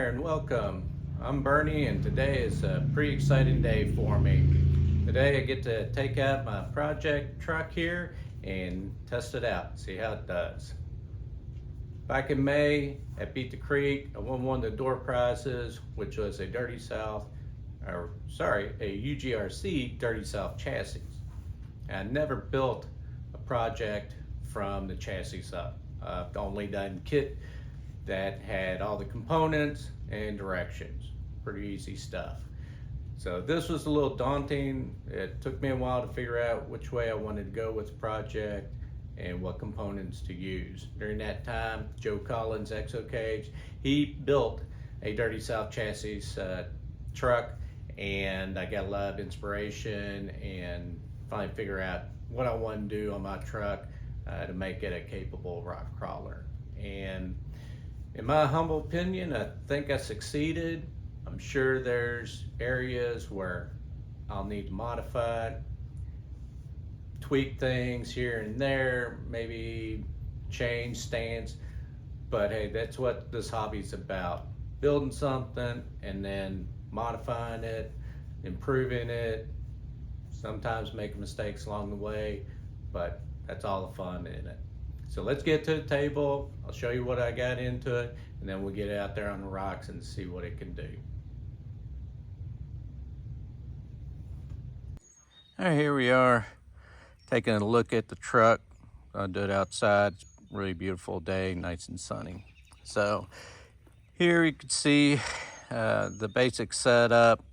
there and welcome. I'm Bernie and today is a pretty exciting day for me. Today I get to take out my project truck here and test it out, see how it does. Back in May at Beat the Creek, I won one of the door prizes, which was a Dirty South, a UGRC Dirty South chassis. I never built a project from the chassis up. I've only done kit that had all the components and directions. Pretty easy stuff. So this was a little daunting. It took me a while to figure out which way I wanted to go with the project and what components to use. During that time, Joe Collins, Exocage, he built a Dirty South chassis truck, and I got a lot of inspiration and finally figure out what I want to do on my truck to make it a capable rock crawler. And in my humble opinion, I think I succeeded. I'm sure there's areas where I'll need to modify it, tweak things here and there, maybe change stands, but hey, that's what this hobby's about. Building something and then modifying it, improving it, sometimes making mistakes along the way, but that's all the fun in it. So let's get to the table. I'll show you what I got into it, and then we'll get it out there on the rocks and see what it can do. All right, here we are, taking a look at the truck. I'll do it outside. It's a really beautiful day, nice and sunny. So here you can see the basic setup.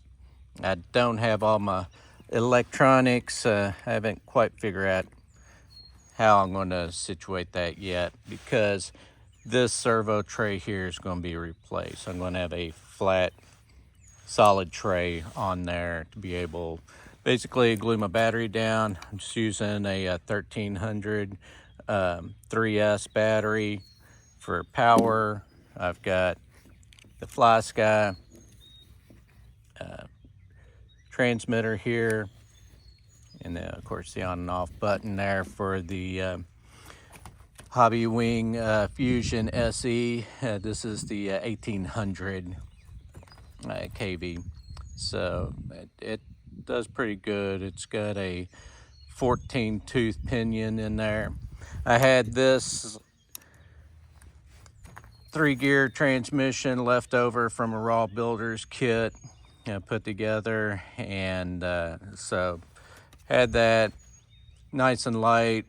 I don't have all my electronics. I haven't quite figured out how I'm going to situate that yet, because this servo tray here is going to be replaced. I'm going to have a flat solid tray on there to be able basically glue my battery down. I'm just using a 1300 3S battery for power. I've got the Fly Sky transmitter here, and then of course the on and off button there for the Hobby Wing Fusion SE. This is the 1800 kV, so it does pretty good. It's got a 14 tooth pinion in there. I had this 3-gear transmission left over from a Raw Builders kit put together, and so had that nice and light.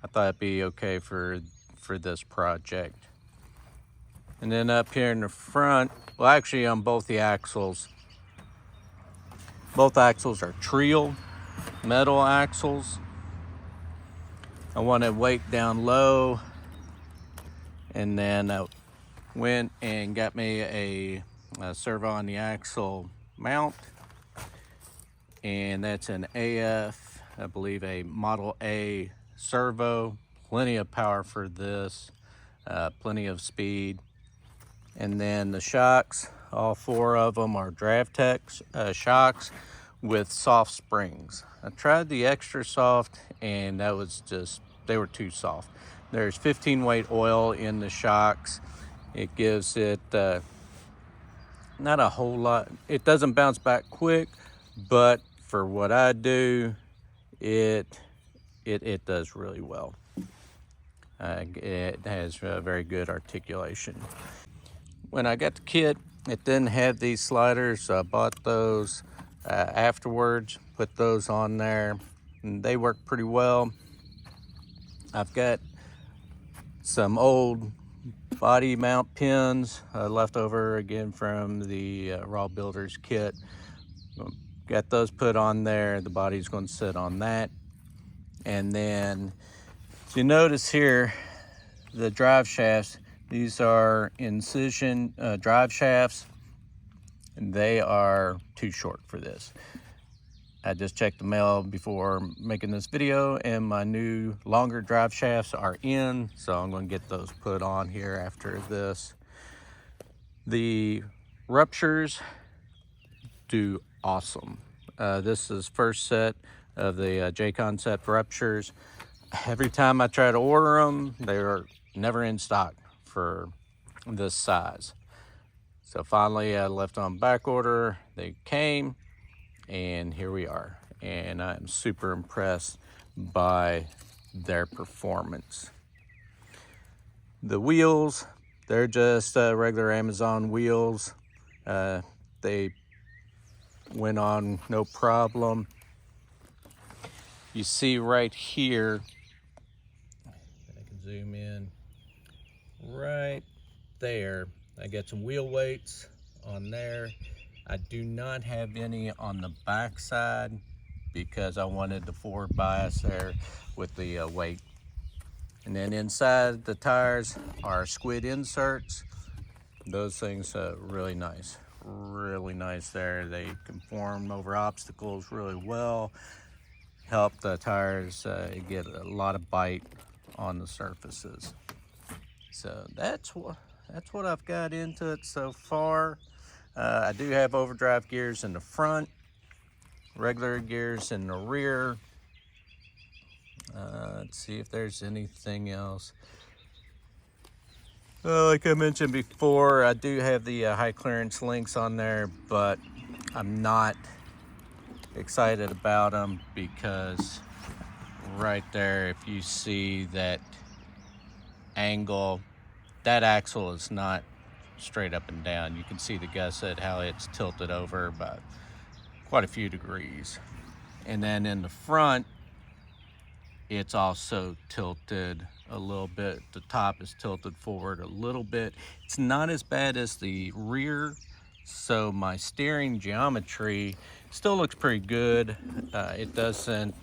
I thought it'd be okay for this project. And then up here in the front, well, actually on both axles are Treal metal axles. I wanted weight down low, and then I went and got me a servo on the axle mount, and that's an AF, I believe a Model A servo. Plenty of power for this, plenty of speed. And then the shocks, all 4 of them are Dravtech shocks with soft springs. I tried the extra soft, and that was just, they were too soft. There's 15 weight oil in the shocks. It gives it not a whole lot. It doesn't bounce back quick, but for what I do, it does really well. It has very good articulation. When I got the kit, it didn't have these sliders, so I bought those afterwards, put those on there, and they work pretty well. I've got some old body mount pins left over again from the Raw Builders kit. Got those put on there. The body's going to sit on that. And then, if you notice here, the drive shafts, these are incision drive shafts, and they are too short for this. I just checked the mail before making this video, and my new longer drive shafts are in, so I'm going to get those put on here after this. The ruptures do awesome. This is first set of the J-Concept ruptures. Every time I try to order them, they are never in stock for this size. So finally I left on back order. They came, and here we are. And I'm super impressed by their performance. The wheels, they're just regular Amazon wheels. They went on no problem. You see right here, I can zoom in, right there, I got some wheel weights on there. I do not have any on the back side because I wanted the forward bias there with the weight. And then inside the tires are squid inserts. Those things really nice there. They conform over obstacles really well, help the tires get a lot of bite on the surfaces. So that's what I've got into it so far. I do have overdrive gears in the front, regular gears in the rear. Let's see if there's anything else. Like I mentioned before, I do have the high clearance links on there, but I'm not excited about them because right there, if you see that angle, that axle is not straight up and down. You can see the gusset, how it's tilted over by quite a few degrees. And then in the front, it's also tilted a little bit. The top is tilted forward a little bit. It's not as bad as the rear, so my steering geometry still looks pretty good. It doesn't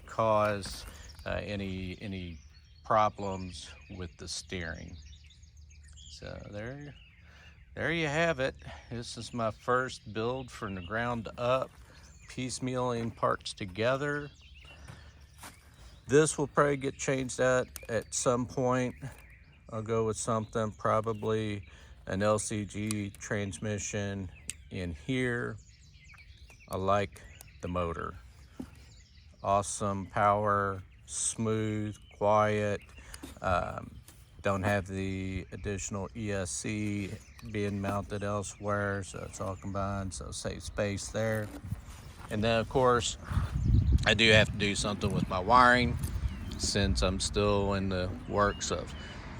cause any problems with the steering. So there you have it. This is my first build from the ground up, piecemealing parts together. This will probably get changed out at some point. I'll go with something, probably an LCG transmission in here. I like the motor. Awesome power, smooth, quiet. Don't have the additional ESC being mounted elsewhere, so it's all combined, so save space there. And then of course, I do have to do something with my wiring since I'm still in the works of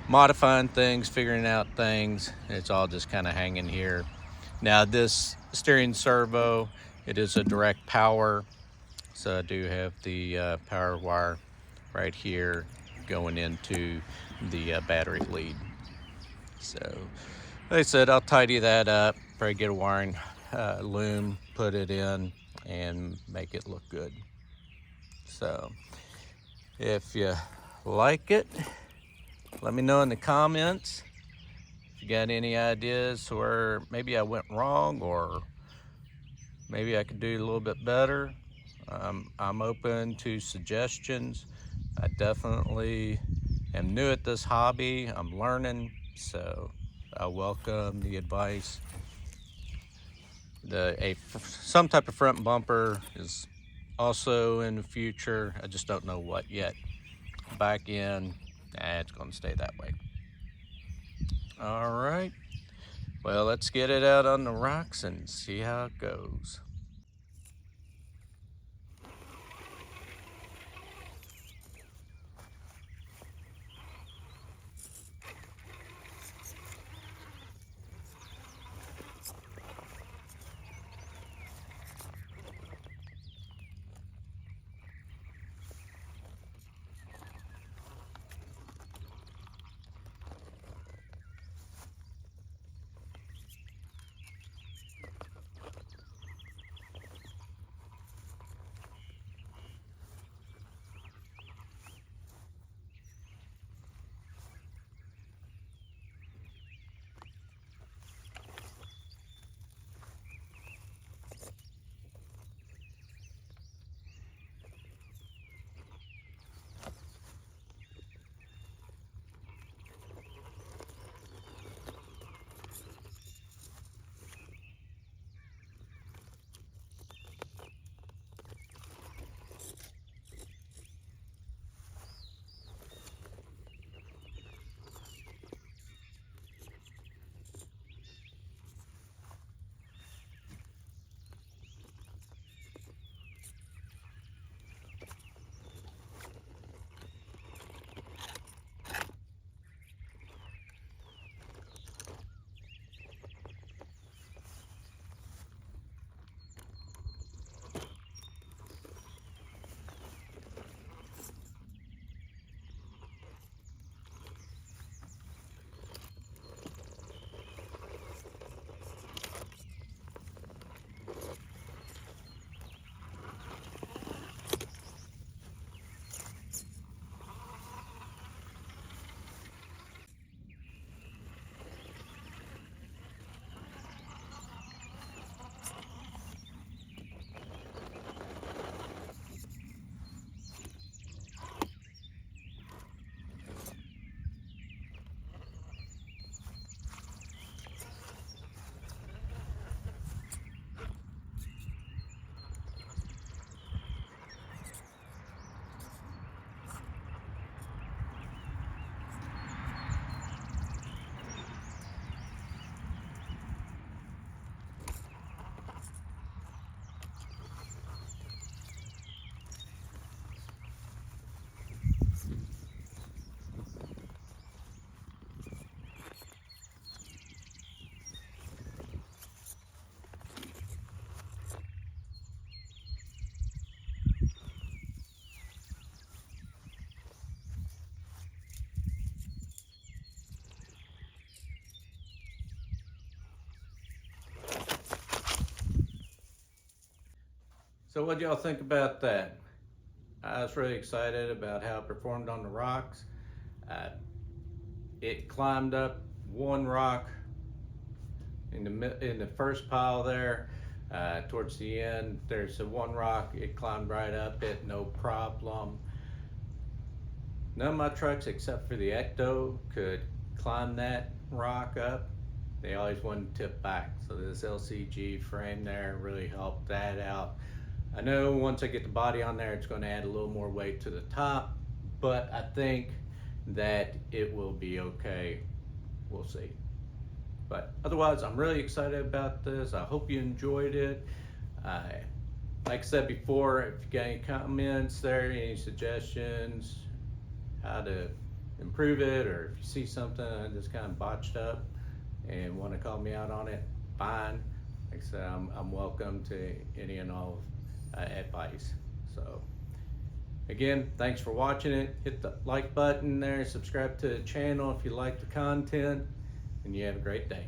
modifying things, figuring out things. It's all just kind of hanging here. Now this steering servo, it is a direct power, so I do have the power wire right here going into the battery lead. So like I said, I'll tidy that up, probably get a wiring loom, put it in, and make it look good. So if you like it, let me know in the comments. If you got any ideas where maybe I went wrong or maybe I could do a little bit better, I'm open to suggestions. I definitely am new at this hobby. I'm learning, so I welcome the advice. Some type of front bumper is also in the future. I just don't know what yet. Back end, it's going to stay that way. All right. Well, let's get it out on the rocks and see how it goes. So what y'all think about that? I was really excited about how it performed on the rocks. It climbed up one rock in the first pile there. Towards the end, there's one rock. It climbed right up it, no problem. None of my trucks, except for the Ecto, could climb that rock up. They always wanted to tip back. So this LCG frame there really helped that out. I know once I get the body on there, it's going to add a little more weight to the top, but I think that it will be okay. We'll see. But otherwise, I'm really excited about this. I hope you enjoyed it. Like I said before, if you got any comments there, any suggestions, how to improve it, or if you see something that's kind of botched up and want to call me out on it, fine. Like I said, I'm welcome to any and all advice. So again, thanks for watching it. Hit the like button there, subscribe to the channel if you like the content, and you have a great day.